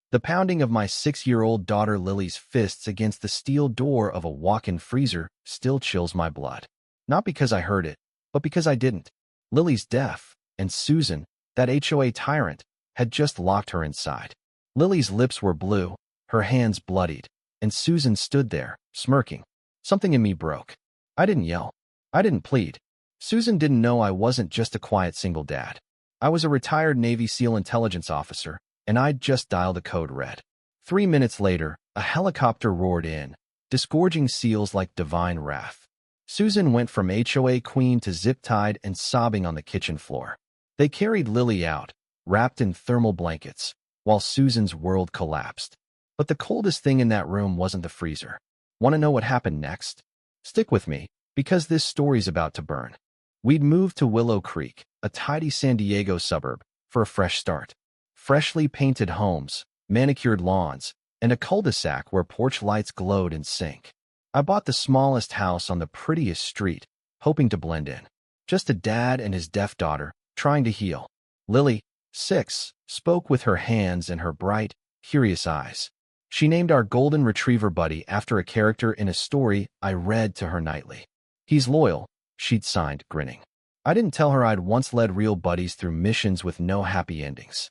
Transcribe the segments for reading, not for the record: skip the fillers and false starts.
The pounding of my 6-year-old daughter Lily's fists against the steel door of a walk-in freezer still chills my blood. Not because I heard it, but because I didn't. Lily's deaf, and Susan, that HOA tyrant, had just locked her inside. Lily's lips were blue, her hands bloodied, and Susan stood there, smirking. Something in me broke. I didn't yell. I didn't plead. Susan didn't know I wasn't just a quiet single dad. I was a retired Navy SEAL intelligence officer, and I'd just dialed a code red. 3 minutes later, a helicopter roared in, disgorging SEALs like divine wrath. Susan went from HOA queen to zip-tied and sobbing on the kitchen floor. They carried Lily out, wrapped in thermal blankets, while Susan's world collapsed. But the coldest thing in that room wasn't the freezer. Want to know what happened next? Stick with me, because this story's about to burn. We'd moved to Willow Creek, a tidy San Diego suburb, for a fresh start. Freshly painted homes, manicured lawns, and a cul-de-sac where porch lights glowed in sync. I bought the smallest house on the prettiest street, hoping to blend in. Just a dad and his deaf daughter, trying to heal. Lily, 6, spoke with her hands and her bright, curious eyes. She named our golden retriever buddy after a character in a story I read to her nightly. He's loyal, she'd signed, grinning. I didn't tell her I'd once led real buddies through missions with no happy endings.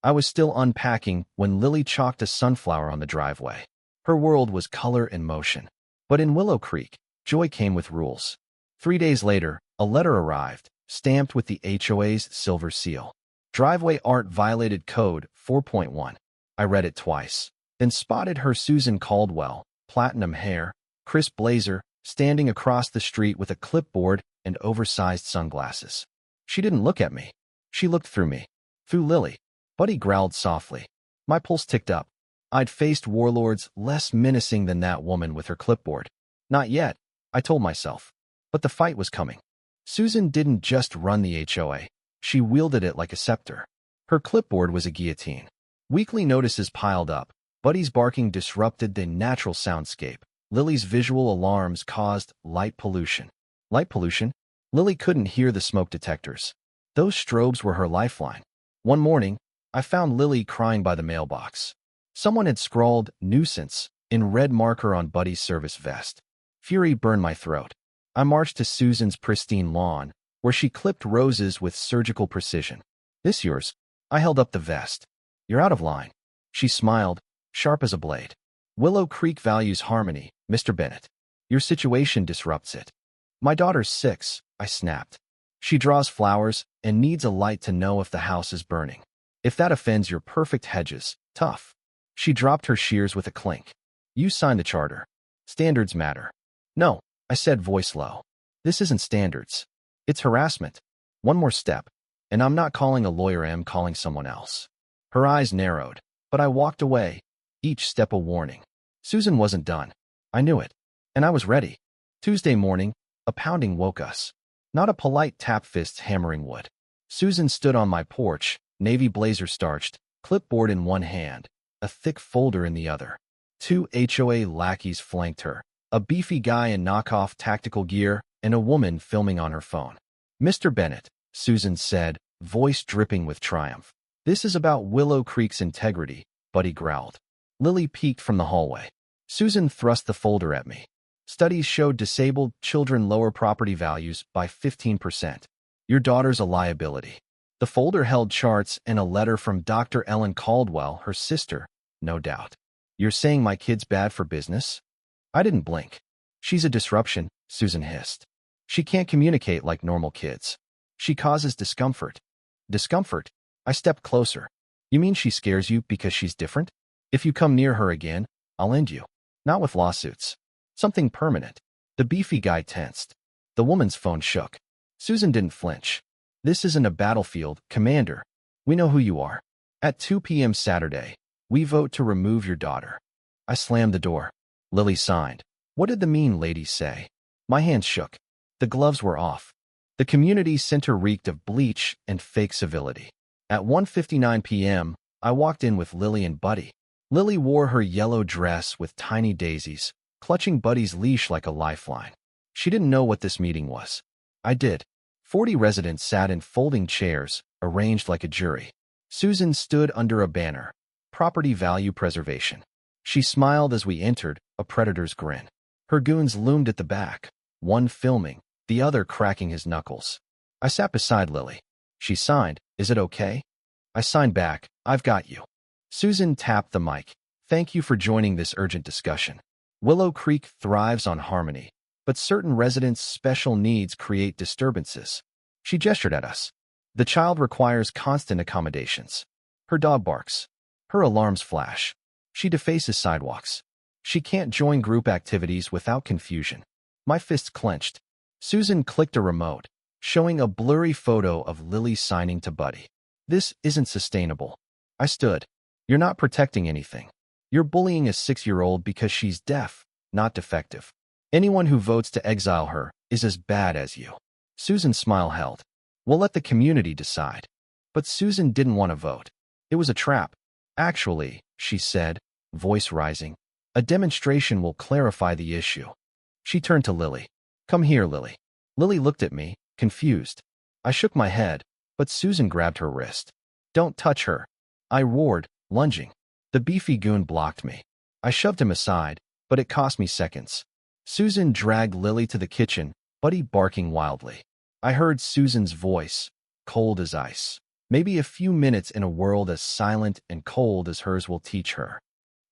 I was still unpacking when Lily chalked a sunflower on the driveway. Her world was color and motion. But in Willow Creek, joy came with rules. 3 days later, a letter arrived, stamped with the HOA's silver seal. Driveway art violated code 4.1. I read it twice, then spotted her Susan Caldwell, platinum hair, crisp blazer, standing across the street with a clipboard and oversized sunglasses. She didn't look at me. She looked through me. Through Lily. Buddy growled softly. My pulse ticked up. I'd faced warlords less menacing than that woman with her clipboard. Not yet, I told myself. But the fight was coming. Susan didn't just run the HOA. She wielded it like a scepter. Her clipboard was a guillotine. Weekly notices piled up. Buddy's barking disrupted the natural soundscape. Lily's visual alarms caused light pollution. Light pollution? Lily couldn't hear the smoke detectors. Those strobes were her lifeline. One morning, I found Lily crying by the mailbox. Someone had scrawled "nuisance" in red marker on Buddy's service vest. Fury burned my throat. I marched to Susan's pristine lawn, where she clipped roses with surgical precision. This yours? I held up the vest. You're out of line. She smiled, sharp as a blade. Willow Creek values harmony, Mr. Bennett. Your situation disrupts it. My daughter's 6, I snapped. She draws flowers and needs a light to know if the house is burning. If that offends your perfect hedges, tough. She dropped her shears with a clink. You signed the charter. Standards matter. No, I said, voice low. This isn't standards. It's harassment. One more step, and I'm not calling a lawyer, I'm calling someone else. Her eyes narrowed, but I walked away, each step a warning. Susan wasn't done. I knew it, and I was ready. Tuesday morning, a pounding woke us. Not a polite tap fists hammering wood. Susan stood on my porch, navy blazer starched, clipboard in one hand, a thick folder in the other. 2 HOA lackeys flanked her, a beefy guy in knockoff tactical gear and a woman filming on her phone. Mr. Bennett, Susan said, voice dripping with triumph. This is about Willow Creek's integrity, Buddy growled. Lily peeked from the hallway. Susan thrust the folder at me. Studies showed disabled children lower property values by 15%. Your daughter's a liability. The folder held charts and a letter from Dr. Ellen Caldwell, her sister, no doubt. You're saying my kid's bad for business? I didn't blink. She's a disruption, Susan hissed. She can't communicate like normal kids. She causes discomfort. Discomfort? I stepped closer. You mean she scares you because she's different? If you come near her again, I'll end you. Not with lawsuits. Something permanent. The beefy guy tensed. The woman's phone shook. Susan didn't flinch. This isn't a battlefield, Commander. We know who you are. At 2 p.m. Saturday, we vote to remove your daughter. I slammed the door. Lily signed. What did the mean ladies say? My hands shook. The gloves were off. The community center reeked of bleach and fake civility. At 1:59 p.m., I walked in with Lily and Buddy. Lily wore her yellow dress with tiny daisies, clutching Buddy's leash like a lifeline. She didn't know what this meeting was. I did. 40 residents sat in folding chairs, arranged like a jury. Susan stood under a banner. property value preservation. She smiled as we entered, a predator's grin. Her goons loomed at the back, one filming, the other cracking his knuckles. I sat beside Lily. She signed, "Is it okay?" I signed back, "I've got you." Susan tapped the mic. "Thank you for joining this urgent discussion. Willow Creek thrives on harmony, but certain residents' special needs create disturbances." She gestured at us. "The child requires constant accommodations. Her dog barks. Her alarms flash. She defaces sidewalks. She can't join group activities without confusion." My fists clenched. Susan clicked a remote, showing a blurry photo of Lily signing to Buddy. "This isn't sustainable." I stood. "You're not protecting anything. You're bullying a 6-year-old because she's deaf, not defective. Anyone who votes to exile her is as bad as you." Susan's smile held. "We'll let the community decide." But Susan didn't want to vote. It was a trap. "Actually," she said, voice rising, "a demonstration will clarify the issue." She turned to Lily. "Come here, Lily." Lily looked at me, confused. I shook my head, but Susan grabbed her wrist. "Don't touch her," I roared, lunging. The beefy goon blocked me. I shoved him aside, but it cost me seconds. Susan dragged Lily to the kitchen, Buddy barking wildly. I heard Susan's voice, cold as ice. "Maybe a few minutes in a world as silent and cold as hers will teach her."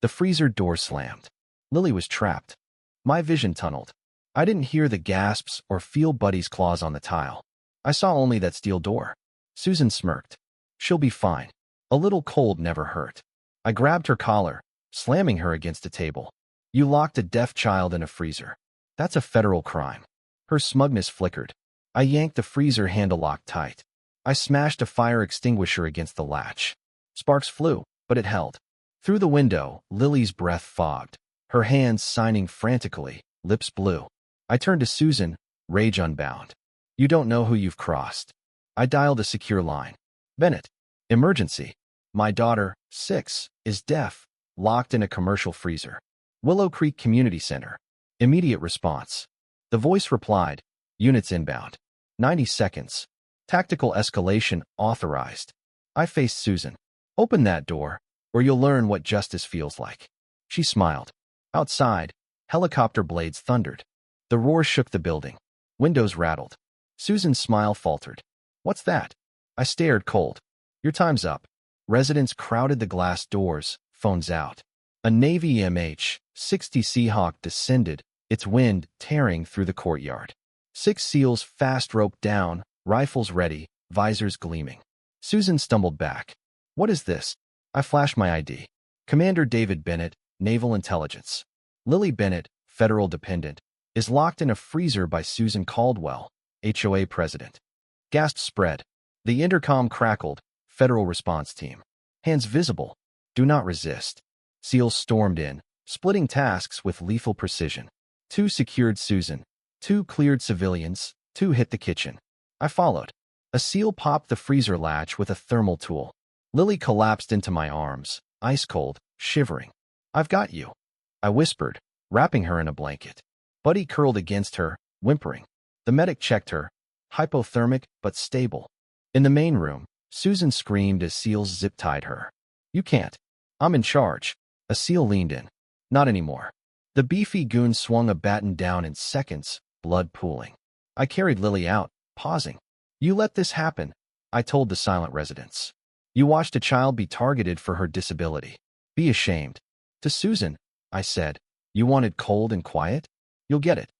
The freezer door slammed. Lily was trapped. My vision tunneled. I didn't hear the gasps or feel Buddy's claws on the tile. I saw only that steel door. Susan smirked. "She'll be fine. A little cold never hurt." I grabbed her collar, slamming her against a table. "You locked a deaf child in a freezer. That's a federal crime." Her smugness flickered. I yanked the freezer handle lock tight. I smashed a fire extinguisher against the latch. Sparks flew, but it held. Through the window, Lily's breath fogged, her hands signing frantically, lips blue. I turned to Susan, rage unbound. "You don't know who you've crossed." I dialed a secure line. "Bennett. Emergency. My daughter, 6, is deaf, locked in a commercial freezer. Willow Creek Community Center." Immediate response. The voice replied, "Units inbound. 90 seconds. Tactical escalation authorized." I faced Susan. "Open that door, or you'll learn what justice feels like." She smiled. Outside, helicopter blades thundered. The roar shook the building. Windows rattled. Susan's smile faltered. "What's that?" I stared cold. "Your time's up." Residents crowded the glass doors, phones out. A Navy MH-60 Seahawk descended, its wind tearing through the courtyard. 6 SEALs fast roped down, rifles ready, visors gleaming. Susan stumbled back. "What is this?" I flashed my ID. "Commander David Bennett, Naval Intelligence." Lily Bennett, federal dependent, is locked in a freezer by Susan Caldwell, HOA president. Gasps spread. The intercom crackled. Federal response team. Hands visible. Do not resist. SEALs stormed in, splitting tasks with lethal precision. 2 secured Susan. 2 cleared civilians. 2 hit the kitchen. I followed. A SEAL popped the freezer latch with a thermal tool. Lily collapsed into my arms, ice cold, shivering. "I've got you," I whispered, wrapping her in a blanket. Buddy curled against her, whimpering. The medic checked her. Hypothermic, but stable. In the main room, Susan screamed as SEALs zip-tied her. "You can't. I'm in charge." A SEAL leaned in. "Not anymore." The beefy goon swung a baton down in seconds, blood pooling. I carried Lily out, pausing. "You let this happen," I told the silent residents. "You watched a child be targeted for her disability. Be ashamed." To Susan, I said, "You wanted cold and quiet? You'll get it."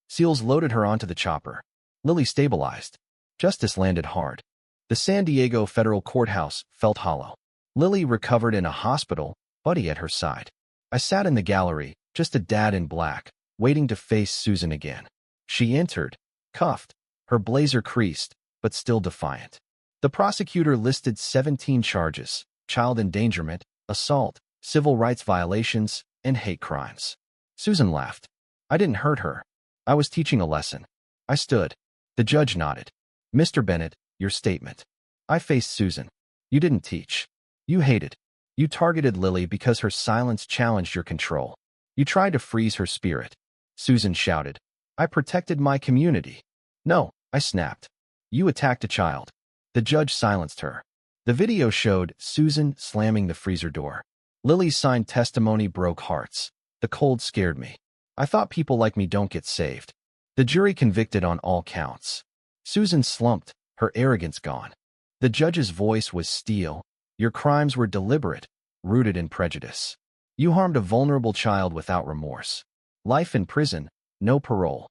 SEALs loaded her onto the chopper. Lily stabilized. Justice landed hard. The San Diego federal courthouse felt hollow. Lily recovered in a hospital, Buddy at her side. I sat in the gallery, just a dad in black, waiting to face Susan again. She entered, cuffed, her blazer creased, but still defiant. The prosecutor listed 17 charges: child endangerment, assault, civil rights violations, and hate crimes. Susan laughed. I didn't hurt her. I was teaching a lesson. I stood. The judge nodded. "Mr. Bennett, your statement." I faced Susan. "You didn't teach. You hated. You targeted Lily because her silence challenged your control. You tried to freeze her spirit." Susan shouted. "I protected my community." "No," I snapped. "You attacked a child." The judge silenced her. The video showed Susan slamming the freezer door. Lily's signed testimony broke hearts. The cold scared me. I thought people like me don't get saved. The jury convicted on all counts. Susan slumped, her arrogance gone. The judge's voice was steel. Your crimes were deliberate, rooted in prejudice. You harmed a vulnerable child without remorse. Life in prison, no parole.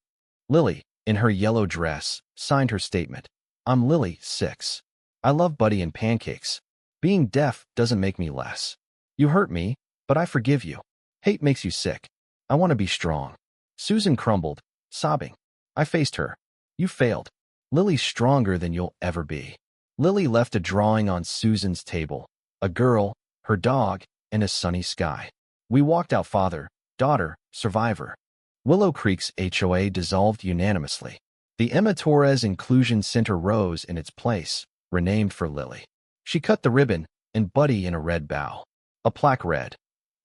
Lily, in her yellow dress, signed her statement. I'm Lily, 6. I love Buddy and pancakes. Being deaf doesn't make me less. You hurt me, but I forgive you. Hate makes you sick. I want to be strong. Susan crumbled, sobbing. I faced her. You failed. Lily's stronger than you'll ever be. Lily left a drawing on Susan's table. A girl, her dog, and a sunny sky. We walked out father, daughter, survivor. Willow Creek's HOA dissolved unanimously. The Emma Torres Inclusion Center rose in its place, renamed for Lily. She cut the ribbon, and Buddy in a red bow. A plaque read,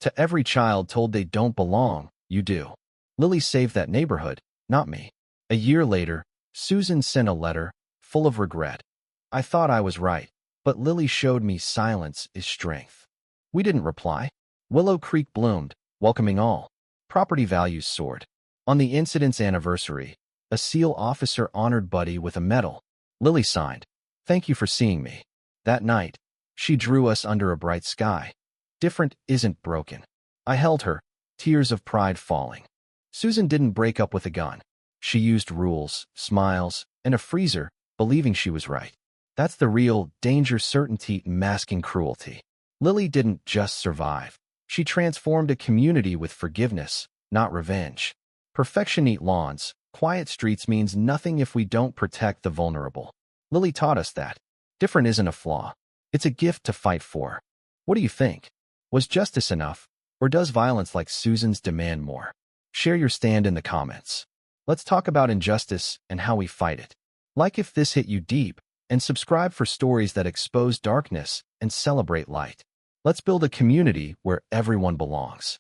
"To every child told they don't belong, you do." Lily saved that neighborhood, not me. A year later, Susan sent a letter, full of regret. I thought I was right, but Lily showed me silence is strength. We didn't reply. Willow Creek bloomed, welcoming all. Property values soared. On the incident's anniversary, a SEAL officer honored Buddy with a medal. Lily signed, "Thank you for seeing me." That night, she drew us under a bright sky. Different isn't broken. I held her, tears of pride falling. Susan didn't break up with a gun. She used rules, smiles, and a freezer, believing she was right. That's the real danger certainty masking cruelty. Lily didn't just survive. She transformed a community with forgiveness, not revenge. Perfection eat lawns. Quiet streets means nothing if we don't protect the vulnerable. Lily taught us that. Different isn't a flaw. It's a gift to fight for. What do you think? Was justice enough, or does violence like Susan's demand more? Share your stand in the comments. Let's talk about injustice and how we fight it. Like if this hit you deep, and subscribe for stories that expose darkness and celebrate light. Let's build a community where everyone belongs.